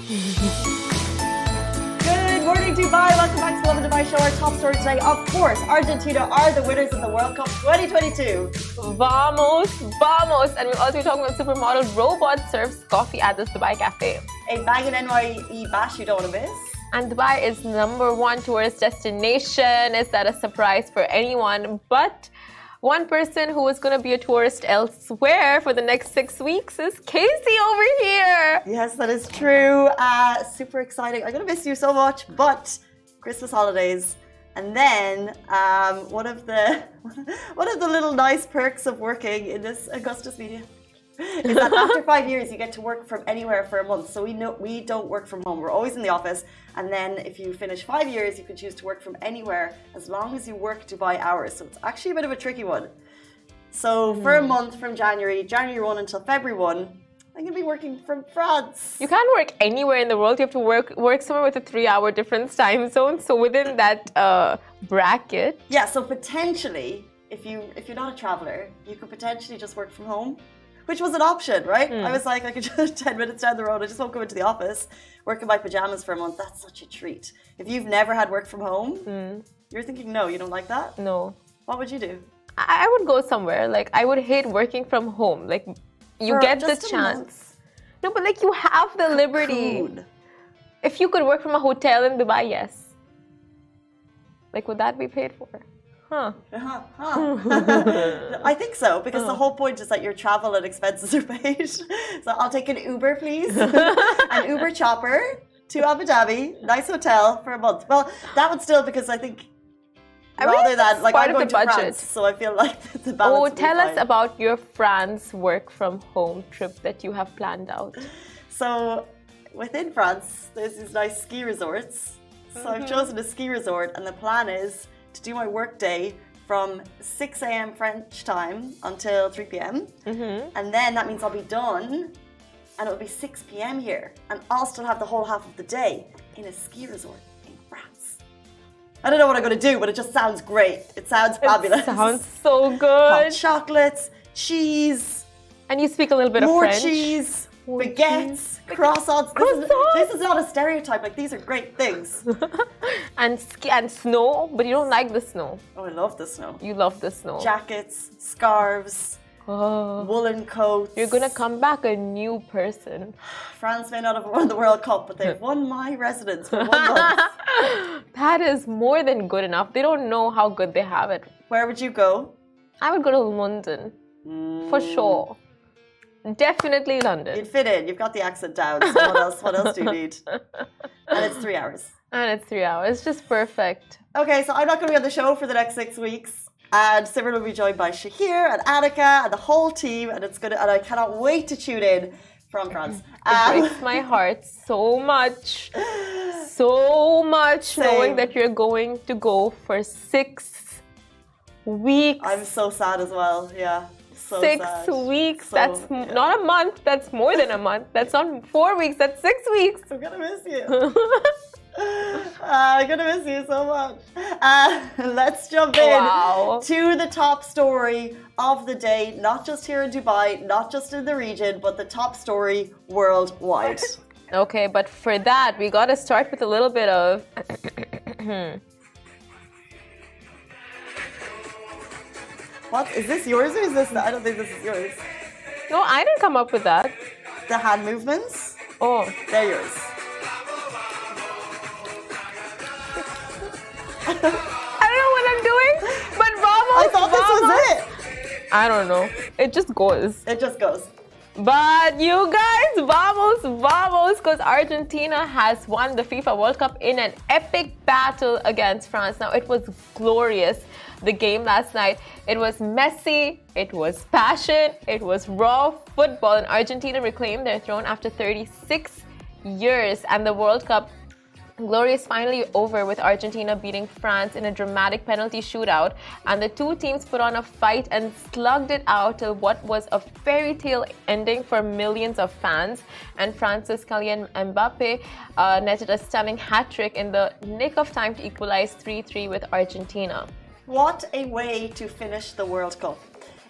Good morning, Dubai. Welcome back to Lovin Dubai show. Our top story today, of course, Argentina are the winners of the World Cup 2022. Vamos, vamos. And we'll also be talking about supermodel robot serves coffee at this Dubai cafe. A banging NYE bash you don't want to miss. And Dubai is #1 tourist destination. Is that a surprise for anyone? But one person who is going to be a tourist elsewhere for the next 6 weeks is Casey over here. Yes, that is true. Super exciting. I'm going to miss you so much, but Christmas holidays. And then one of the little nice perks of working in this Augustus media is that after 5 years you get to work from anywhere for a month. So we don't work from home. We're always in the office. And then if you finish 5 years, you can choose to work from anywhere as long as you work Dubai hours. So it's actually a bit of a tricky one. So for a month from January 1 until February 1, I'm going to be working from France. You can't work anywhere in the world. You have to work somewhere with a 3-hour difference time zone. So within that bracket. Yeah, so potentially, if you're not a traveler, you could potentially just work from home. Which was an option, right? I was like, I could just 10 minutes down the road, I just won't go into the office, work in my pajamas for a month. That's such a treat. If you've never had work from home, you're thinking, no, you don't like that? No. What would you do? I would go somewhere. Like, I would hate working from home. Like, you get the chance. No, but like, you have the liberty. If you could work from a hotel in Dubai, yes. Like, would that be paid for? I think so, because the whole point is that your travel and expenses are paid. So I'll take an Uber, please. An Uber chopper to Abu Dhabi, nice hotel for a month. Well, that would still, because I think rather than like I'm going to France, so I feel like the balance. Oh, tell us about your France work from home trip that you have planned out. So within France, there's these nice ski resorts. So I've chosen a ski resort, and the plan is to do my work day from 6 a.m. French time until 3 p.m. And then that means I'll be done and it'll be 6 p.m. here. And I'll still have the whole half of the day in a ski resort in France. I don't know what I'm going to do, but it just sounds great. It sounds fabulous. It sounds so good. Hot chocolates, cheese. And you speak a little bit of French. More cheese. Baguettes, croissants. This is not a stereotype. Like, these are great things. and snow, but you don't like the snow. Oh, I love the snow. You love the snow. Jackets, scarves, woolen coats. You're gonna come back a new person. France may not have won the World Cup, but they've won my residence for 1 month. That is more than good enough. They don't know how good they have it. Where would you go? I would go to London, for sure. Definitely London. You'd fit in. You've got the accent down. So what else do you need? And it's 3 hours. And it's 3 hours. It's just perfect. Okay, so I'm not going to be on the show for the next 6 weeks. And Simran will be joined by Shahir and Annika and the whole team. And I cannot wait to tune in from France. It breaks my heart so much. So much. Same. Knowing that you're going to go for 6 weeks. I'm so sad as well. Yeah. So 6 sad. weeks. That's not a month. That's more than a month. That's not 4 weeks. That's 6 weeks. I'm gonna miss you. I'm gonna miss you so much. Let's jump in to the top story of the day. Not just here in Dubai, not just in the region, but the top story worldwide. Okay, but for that, we gotta start with a little bit of. What? Is this yours or is this? I don't think this is yours. No, I didn't come up with that. The hand movements? Oh. They're yours. I don't know what I'm doing, but vamos. I thought this was it. I don't know. It just goes. It just goes. But you guys, vamos, vamos, because Argentina has won the FIFA World Cup in an epic battle against France. Now, it was glorious, the game last night. It was messy, it was passion, it was raw football, and Argentina reclaimed their throne after 36 years. And the World Cup glory is finally over, with Argentina beating France in a dramatic penalty shootout, and the two teams put on a fight and slugged it out till what was a fairy tale ending for millions of fans. And France's Kylian Mbappe netted a stunning hat-trick in the nick of time to equalize 3-3 with Argentina. What a way to finish the World Cup.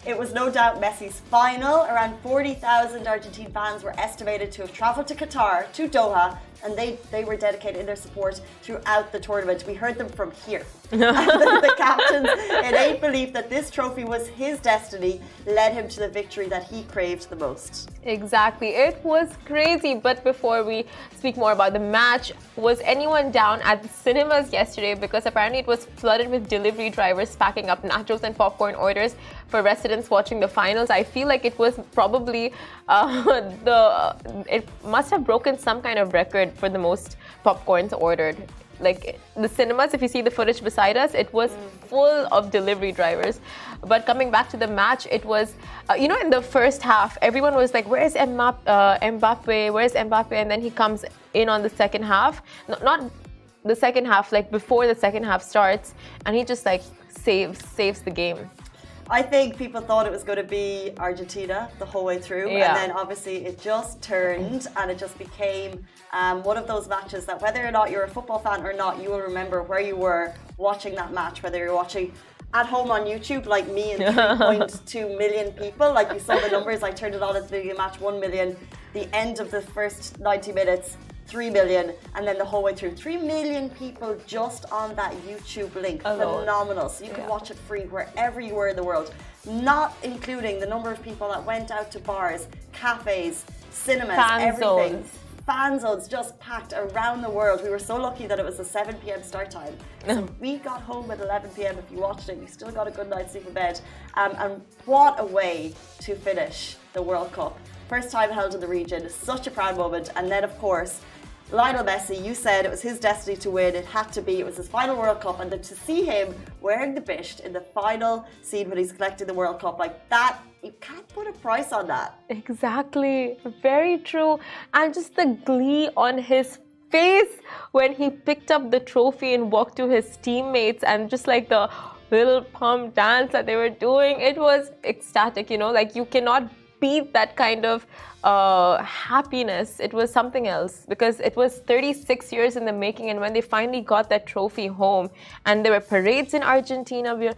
It was no doubt Messi's final. Around 40,000 Argentine fans were estimated to have travelled to Qatar, to Doha, and they were dedicated in their support throughout the tournament. We heard them from here. The captain's innate belief that this trophy was his destiny led him to the victory that he craved the most. Exactly. It was crazy. But before we speak more about the match, was anyone down at the cinemas yesterday? Because apparently it was flooded with delivery drivers packing up nachos and popcorn orders for residents watching the finals. I feel like it was probably it must have broken some kind of record for the most popcorns ordered. Like the cinemas, if you see the footage beside us, it was full of delivery drivers. But coming back to the match, it was, in the first half, everyone was like, where's Mbappe? Where's Mbappe? And then he comes in on the second half. Not the second half, like before the second half starts. And he just like saves the game. I think people thought it was going to be Argentina the whole way through. Yeah. And then obviously it just turned and it just became one of those matches that whether or not you're a football fan or not, you will remember where you were watching that match, whether you're watching at home on YouTube like me and 3.2 million people. Like you saw the numbers, I turned it on at the beginning of the match, 1 million. The end of the first 90 minutes, 3 million, and then the whole way through 3 million people just on that YouTube link. Phenomenal. So you can watch it free wherever you were in the world, not including the number of people that went out to bars, cafes, cinemas, everything. Fan zones just packed around the world. We were so lucky that it was a 7 p.m. start time. So we got home at 11 p.m. If you watched it, you still got a good night's sleep in bed. And what a way to finish the World Cup. First time held in the region, such a proud moment. And then, of course, Lionel Messi, you said it was his destiny to win. It had to be. It was his final World Cup. And then to see him wearing the bisht in the final scene when he's collecting the World Cup, like that, you can't put a price on that. Exactly. Very true. And just the glee on his face when he picked up the trophy and walked to his teammates, and just like the little pump dance that they were doing, it was ecstatic, like you cannot beat that kind of happiness. It was something else because it was 36 years in the making, and when they finally got that trophy home, and there were parades in Argentina,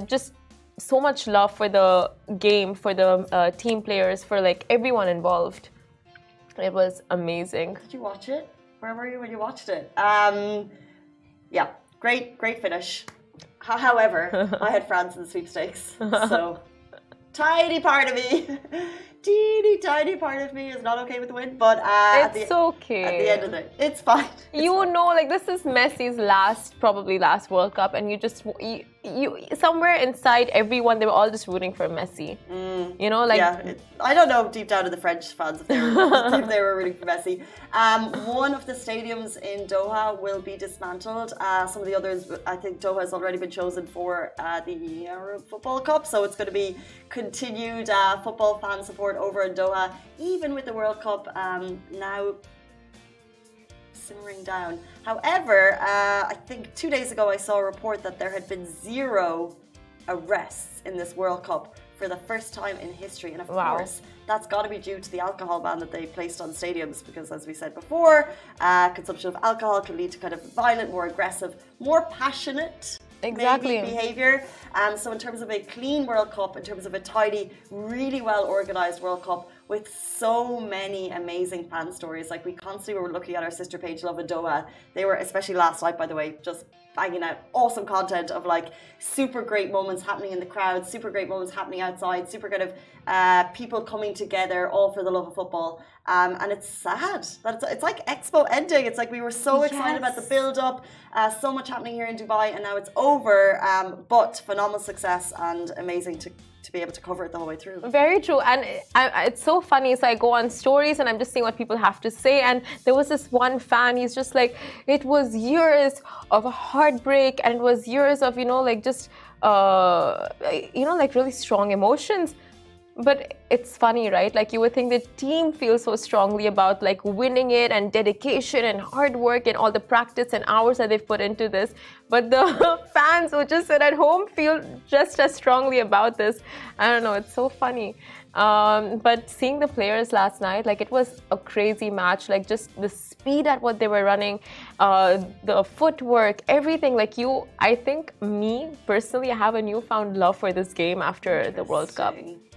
just so much love for the game, for the team players, for like everyone involved. It was amazing. Did you watch it? Where were you when you watched it? Yeah, great finish. However, I had France in the sweepstakes, so tiny part of me, teeny tiny part of me is not okay with the win, but it's okay. At the end of it, it's fine. Like this is Messi's probably last World Cup, and you somewhere inside everyone, they were all just rooting for Messi. I don't know deep down in the French fans if they were rooting for Messi. One of the stadiums in Doha will be dismantled. Some of the others, I think Doha has already been chosen for the Arab Football Cup, so it's going to be continued football fan support over in Doha, even with the World Cup now simmering down. However, I think 2 days ago I saw a report that there had been 0 arrests in this World Cup for the first time in history. And of course, that's got to be due to the alcohol ban that they placed on stadiums, because as we said before, consumption of alcohol can lead to kind of violent, more aggressive, more passionate behavior. So in terms of a clean World Cup, in terms of a tidy, really well organized World Cup with so many amazing fan stories, like we constantly were looking at our sister page Lovin Dubai. They were, especially last night by the way, just banging out awesome content of like super great moments happening in the crowd, super great moments happening outside, super kind of people coming together all for the love of football. And it's sad that it's like Expo ending. It's like we were so excited about the build up, so much happening here in Dubai, and now it's over. But phenomenal success and amazing to be able to cover it the whole way through. Very true. And it's so funny. So I go on stories and I'm just seeing what people have to say. And there was this one fan, he's just like, it was years of heartbreak, and it was years of, like just, like really strong emotions. But it's funny, right? Like you would think the team feels so strongly about like winning it, and dedication and hard work and all the practice and hours that they've put into this. But the fans who just sit at home feel just as strongly about this. I don't know. It's so funny. But seeing the players last night, like it was a crazy match. Like just the speed at what they were running, the footwork, everything. Like I think me personally, I have a newfound love for this game after the World Cup.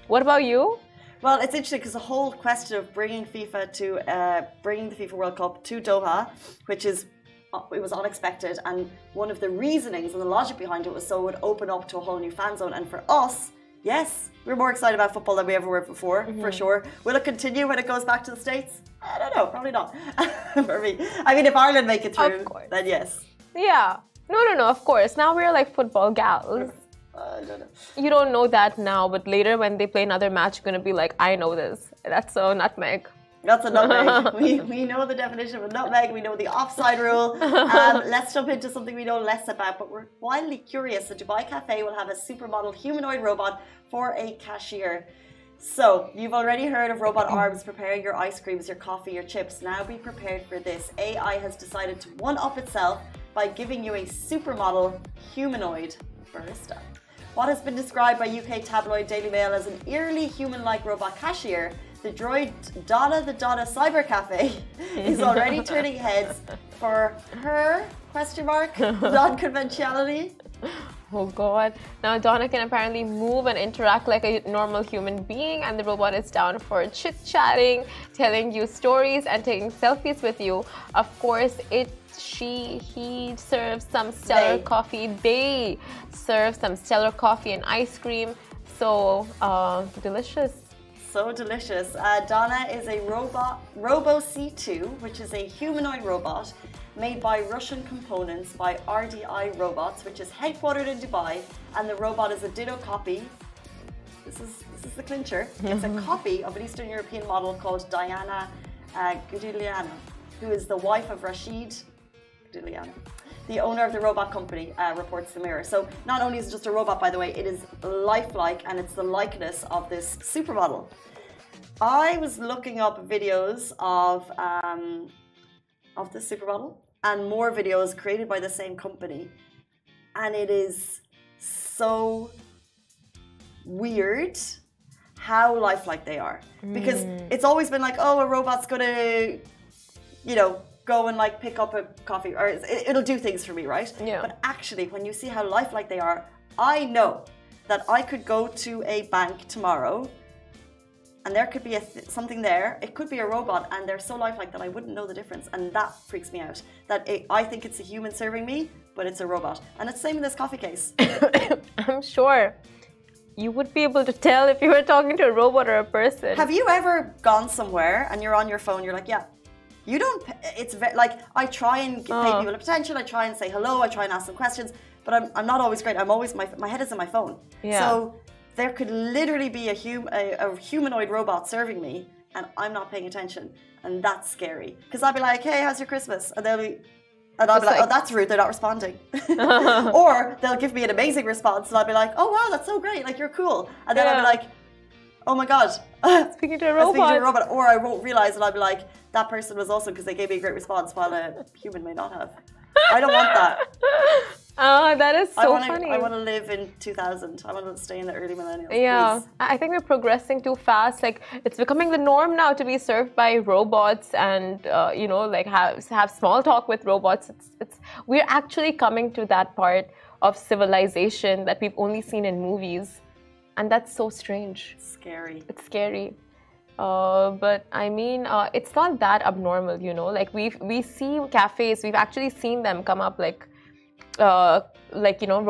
What about you? Well, it's interesting because the whole question of bringing the FIFA World Cup to Doha, which is it was unexpected, and one of the reasonings and the logic behind it was so it would open up to a whole new fan zone. And for us, yes, we're more excited about football than we ever were before, for sure. Will it continue when it goes back to the States? I don't know, probably not. For me, I mean, if Ireland make it through, then yes. Yeah, no, of course. Now we're like football gals. I don't know. You don't know that now, but later when they play another match, you're gonna be like, I know this. That's a nutmeg. That's a nutmeg. we know the definition of a nutmeg. We know the offside rule. Let's jump into something we know less about, but we're wildly curious. The Dubai Cafe will have a supermodel humanoid robot for a cashier. So, you've already heard of robot arms preparing your ice creams, your coffee, your chips. Now be prepared for this. AI has decided to one-up itself by giving you a supermodel humanoid barista. What has been described by UK tabloid Daily Mail as an eerily human-like robot cashier, the droid Donna the Donna Cyber Cafe is already turning heads for her non-conventionality. Oh God. Now Donna can apparently move and interact like a normal human being, and the robot is down for chit-chatting, telling you stories and taking selfies with you. Of course, he serves some stellar coffee. They serve some stellar coffee and ice cream. So delicious. So delicious. Donna is a Robo C2, which is a humanoid robot made by Russian components by RDI Robots, which is headquartered in Dubai, and the robot is a ditto copy. This is the clincher. It's a copy of an Eastern European model called Diana Gudigliano, who is the wife of Rashid Gudigliano, the owner of the robot company, reports the Mirror. So not only is it just a robot, by the way, it is lifelike, and it's the likeness of this supermodel. I was looking up videos of this supermodel and more videos created by the same company, and it is so weird how lifelike they are, because it's always been like, oh, a robot's gonna, go and like pick up a coffee, or it'll do things for me, right? Yeah. But actually, when you see how lifelike they are, I know that I could go to a bank tomorrow and there could be something there. It could be a robot, and they're so lifelike that I wouldn't know the difference, and that freaks me out. I think it's a human serving me, but it's a robot, and it's the same in this coffee case. I'm sure you would be able to tell if you were talking to a robot or a person. Have you ever gone somewhere and you're on your phone? You're like, yeah. You don't. It's like I try and pay people attention. I try and say hello. I try and ask them questions, but I'm not always great. I'm always my head is in my phone. Yeah. So there could literally be a humanoid robot serving me, and I'm not paying attention, and that's scary. Because I'll be like, "Hey, how's your Christmas?" And I'll be like, "Oh, that's rude. They're not responding." Or they'll give me an amazing response, and I'll be like, "Oh wow, that's so great. Like you're cool." And then I'll be like, "Oh my god, speaking to a robot." Or I won't realize, and I'll be like, "That person was awesome because they gave me a great response," while a human may not have. I don't want that. Oh, that is so funny. I want to live in 2000. I want to stay in the early millennials. Yeah, please. I think we're progressing too fast. Like it's becoming the norm now to be served by robots, and like have small talk with robots. We're actually coming to that part of civilization that we've only seen in movies, and that's so strange. Scary. It's scary. But I mean, it's not that abnormal, Like we see cafes, we've actually seen them come up,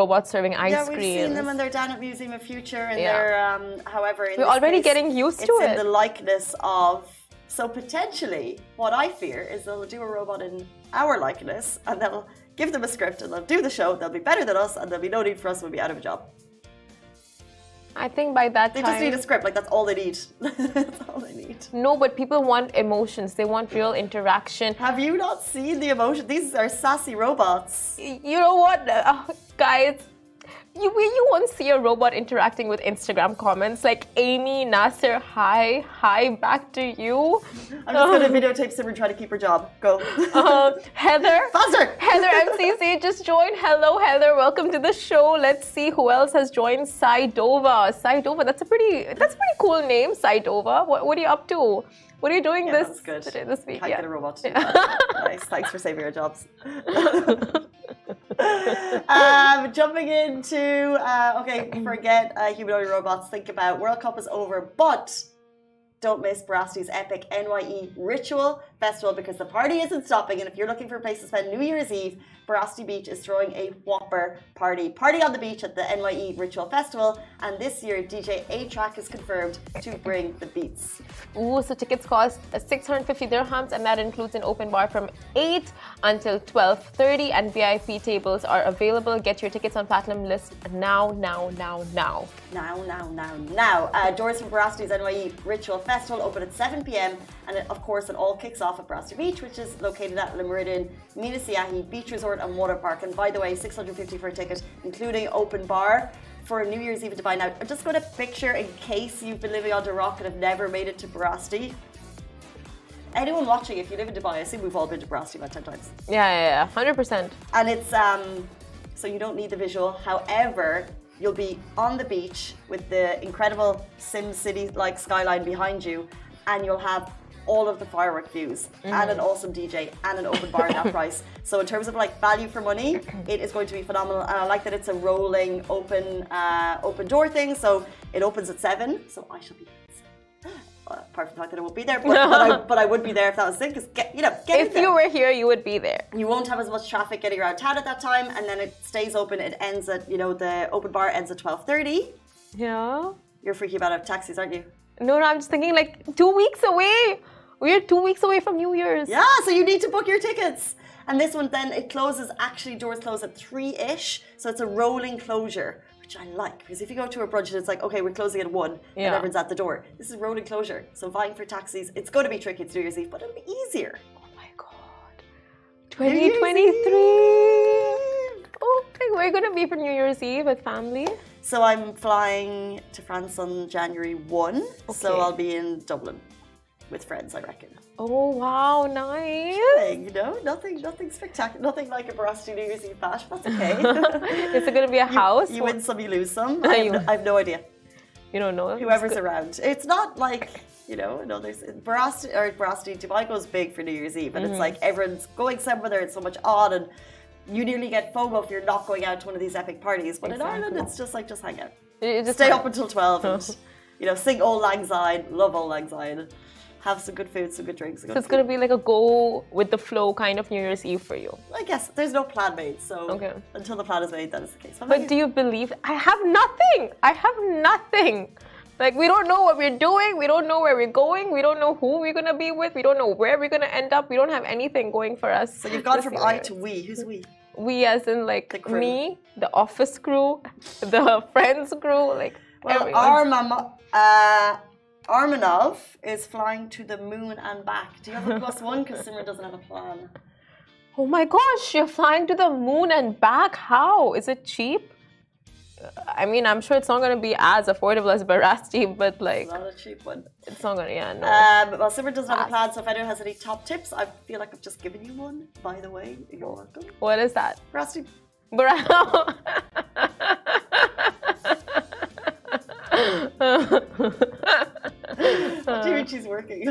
robots serving ice cream. Yeah, we've seen them, and they're down at Museum of Future, and they're, however, in we're already getting used to it. It's in the likeness of. So potentially, what I fear is they'll do a robot in our likeness, and they'll give them a script, and they'll do the show. They'll be better than us, and there'll be no need for us. We'll be out of a job. I think by that time... They just need a script, that's all they need. That's all they need. No, but people want emotions. They want real interaction. Have you not seen the emotion? These are sassy robots. You know what, guys? you won't see a robot interacting with Instagram comments like Amy Nasser, hi back to you. I'm just going to videotape Simran trying to keep her job. Go. Heather. Faster. Heather MCC just joined. Hello, Heather. Welcome to the show. Let's see who else has joined. Saidova. Saidova. That's a pretty cool name. Saidova. What are you up to? What are you doing this week? Can't get a robot to do that. Nice. Thanks for saving our jobs. Jumping into forget humanoid robots. Think about World Cup is over, but don't miss Barasti's epic NYE Ritual Festival because the party isn't stopping. And if you're looking for a place to spend New Year's Eve, Barasti Beach is throwing a whopper party. Party on the beach at the NYE Ritual Festival. And this year, DJ A-Track is confirmed to bring the beats. Ooh, so tickets cost 650 dirhams, and that includes an open bar from 8 until 12:30. And VIP tables are available. Get your tickets on Platinum List now. Doors for Barasti's NYE Ritual Festival open at 7 p.m. And of course, it all kicks off at Barasti Beach, which is located at Le Meridian Mina Siahi Beach Resort and Water Park. And by the way, 650 for a ticket, including open bar for New Year's Eve in Dubai. Now, I'm just going to picture, in case you've been living under a rock and have never made it to Barasti. Anyone watching, if you live in Dubai, I assume we've all been to Barasti about 10 times. Yeah, 100%. And it's, so you don't need the visual. However, you'll be on the beach with the incredible Sim City-like skyline behind you, and you'll have all of the firework views and an awesome DJ and an open bar at that price. So in terms of like value for money, it is going to be phenomenal. And I like that it's a rolling open door thing. So it opens at 7. So I shall be apart from the fact that I won't be there, but I would be there if that was the thing. Because if you were here, you would be there. You won't have as much traffic getting around town at that time, and then it stays open. It ends at the open bar ends at 12:30. Yeah. You're freaking about taxis, aren't you? No, I'm just thinking like 2 weeks away. We're 2 weeks away from New Year's. Yeah, so you need to book your tickets. And this one then, it closes, actually doors close at 3-ish. So it's a rolling closure, which I like. Because if you go to a brunch and it's like, okay, we're closing at 1 and everyone's at the door. This is rolling closure. So vying for taxis, it's going to be tricky. It's New Year's Eve, but it'll be easier. Oh my God. 2023. Oh, we're going to be for New Year's Eve with family. So I'm flying to France on January 1. Okay. So I'll be in Dublin with friends, I reckon. Oh, wow, nice. Nothing spectacular. Nothing like a Barasti New Year's Eve bash, but that's okay. Is it going to be a house? You win some, you lose some. I have no idea. You don't know? Whoever's around. It's not like, there's Barasti Dubai goes big for New Year's Eve, and it's like everyone's going somewhere there. It's so much odd, and you nearly get FOMO if you're not going out to one of these epic parties. But in Ireland, it's just like, just hang out. Stay up until 12 and, sing Old Lang Syne, love Old Lang Syne. Have some good food, some good drinks. So it's going to be like a go with the flow kind of New Year's Eve for you. I guess there's no plan made, so until the plan is made, that is the case. But do you believe? I have nothing. Like, we don't know what we're doing. We don't know where we're going. We don't know who we're going to be with. We don't know where we're going to end up. We don't have anything going for us. So you've gone from I to we. Who's we? We as in like me, the office crew, the friends crew, like everyone. Armanov is flying to the moon and back. Do you have a +1? Because Simran doesn't have a plan. Oh my gosh, you're flying to the moon and back? How? Is it cheap? I mean, I'm sure it's not going to be as affordable as Barasti, but like... It's not a cheap one. It's not going to, no. Well, Simran doesn't have a plan, so if anyone has any top tips, I feel like I've just given you one, by the way. You're welcome. What is that? Barasti. What do you mean she's working?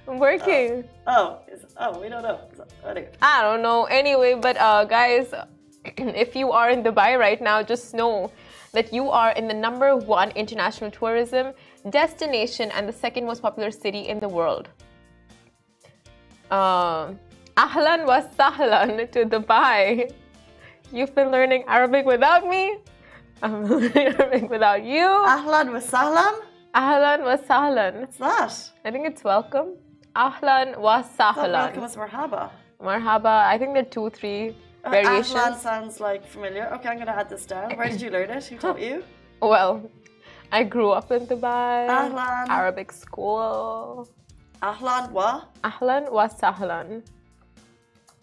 I'm working. We don't know. Anyway. I don't know. Anyway, but guys, if you are in Dubai right now, just know that you are in the #1 international tourism destination and the 2nd most popular city in the world. Ahlan wa sahlan to Dubai. You've been learning Arabic without me. I'm learning Arabic without you. Ahlan wa sahlan? Ahlan wa sahlan. What's that? I think it's welcome. Ahlan wa sahlan. Welcome is marhaba. Marhaba. I think there are 2, 3 variations. Ahlan sounds like familiar. Okay, I'm going to add this down. Where did you learn it? Who taught you? Well, I grew up in Dubai. Ahlan. Arabic school. Ahlan wa? Ahlan wa sahlan.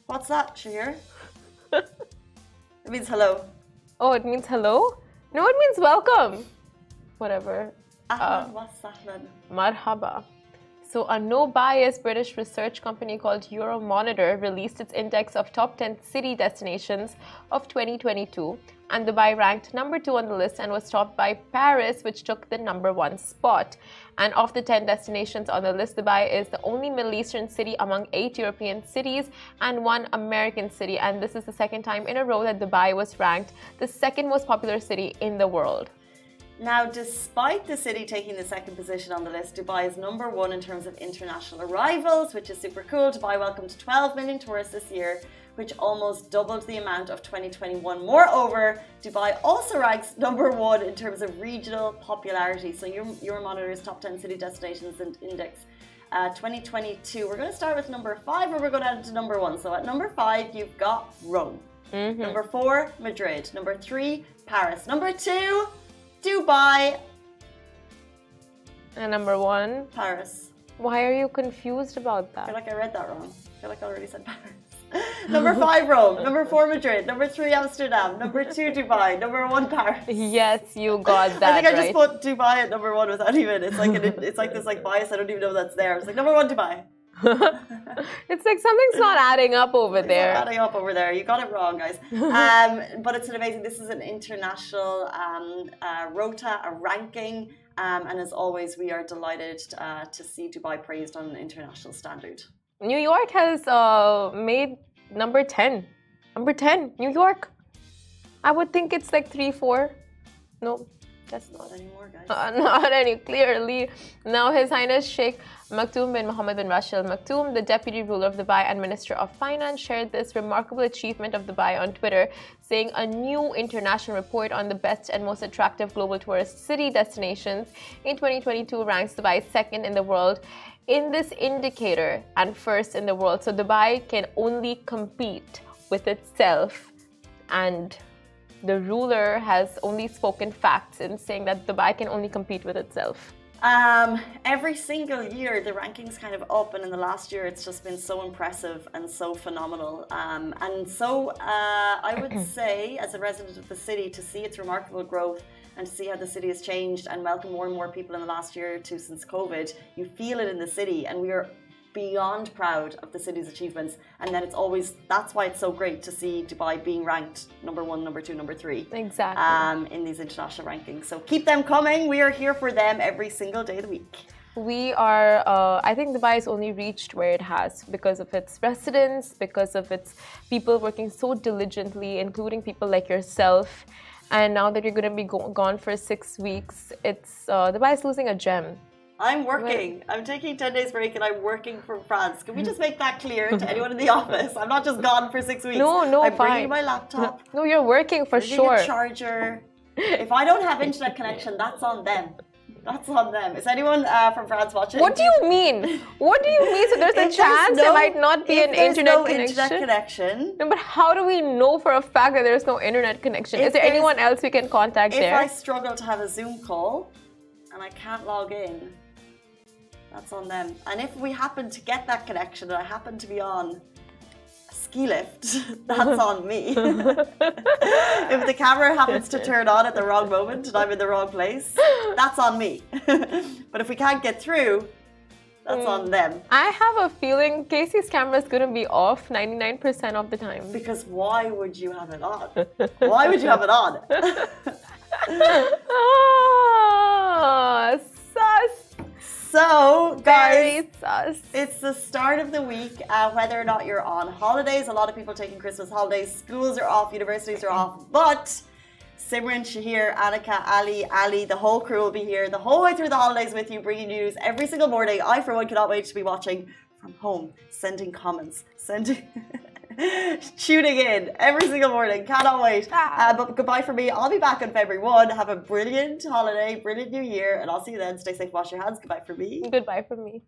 What's that, Shahir? It means hello. Oh, it means hello? No, it means welcome. Whatever. Ahlan wa sahlan. Marhaba. So, a no-bias British research company called Euromonitor released its index of top 10 city destinations of 2022, and Dubai ranked number 2 on the list and was topped by Paris, which took the number 1 spot. And of the 10 destinations on the list, Dubai is the only Middle Eastern city among 8 European cities and 1 American city. And this is the second time in a row that Dubai was ranked the second most popular city in the world. Now, despite the city taking the second position on the list, Dubai is number 1 in terms of international arrivals, which is super cool. Dubai welcomed 12 million tourists this year, which almost doubled the amount of 2021. Moreover, Dubai also ranks number 1 in terms of regional popularity. So Euromonitor's top 10 city destinations and index 2022. We're going to start with number 5, or we're going to add to number 1. So at number 5, you've got Rome. Number 4, Madrid. Number 3, Paris. Number 2, Dubai. And number 1? Paris. Why are you confused about that? I feel like I read that wrong. I feel like I already said Paris. Number 5, Rome. Number 4, Madrid. Number 3, Amsterdam. Number 2, Dubai. Number 1, Paris. Yes, you got that. I think I just right. put Dubai at number 1 without even. It's like it's like this like bias. I don't even know that's there. It's like number 1, Dubai. It's like something's not adding up over there. It's not adding up over there. You got it wrong, guys. But it's an amazing. This is an international rota, a ranking, and as always, we are delighted to see Dubai praised on an international standard. New York has made number 10. Number 10, New York. I would think it's like 3, 4. No, that's not anymore, guys. Not any, clearly. Now, His Highness Sheikh Maktoum bin Mohammed bin Rashid Al Maktoum, the Deputy Ruler of Dubai and Minister of Finance, shared this remarkable achievement of Dubai on Twitter, saying a new international report on the best and most attractive global tourist city destinations in 2022 ranks Dubai second in the world in this indicator and first in the world. So Dubai can only compete with itself, and the ruler has only spoken facts in saying that Dubai can only compete with itself. Every single year the rankings kind of up, and in the last year it's just been so impressive and so phenomenal. And so I would say, as a resident of the city, to see its remarkable growth and to see how the city has changed and welcomed more and more people in the last year or two since COVID, you feel it in the city, and we are beyond proud of the city's achievements. And then that's why it's so great to see Dubai being ranked number 1, number 2, number 3. Exactly. In these international rankings. So keep them coming. We are here for them every single day of the week. We are, I think Dubai has only reached where it has because of its residents, because of its people working so diligently, including people like yourself. And now that you're going to be gone for 6 weeks, Dubai is losing a gem. I'm working. I'm taking 10 days break and I'm working from France. Can we just make that clear to anyone in the office? I'm not just gone for 6 weeks. No, I'm bringing my laptop. No, you're working for sure. A charger. If I don't have internet connection, that's on them. That's on them. Is anyone from France watching? What do you mean? What do you mean? So there's a chance there might not be an internet connection. No, but how do we know for a fact that there's no internet connection? Is there anyone else we can contact there? If I struggle to have a Zoom call and I can't log in, that's on them. And if we happen to get that connection and I happen to be on a ski lift, that's on me. If the camera happens to turn on at the wrong moment and I'm in the wrong place, that's on me. But if we can't get through, that's on them. I have a feeling Casey's camera is going to be off 99% of the time. Because why would you have it on? Why would you have it on? Oh, sus. So, guys, sus. It's the start of the week. Whether or not you're on holidays, a lot of people taking Christmas holidays, schools are off, universities are off, but Simran, Shahir, Annika, Ali, the whole crew will be here the whole way through the holidays with you, bringing news every single morning. I, for one, cannot wait to be watching from home, sending comments, tuning in every single morning. Cannot wait. But goodbye from me. I'll be back on February 1. Have a brilliant holiday, brilliant new year, and I'll see you then. Stay safe, wash your hands. Goodbye from me. Goodbye from me.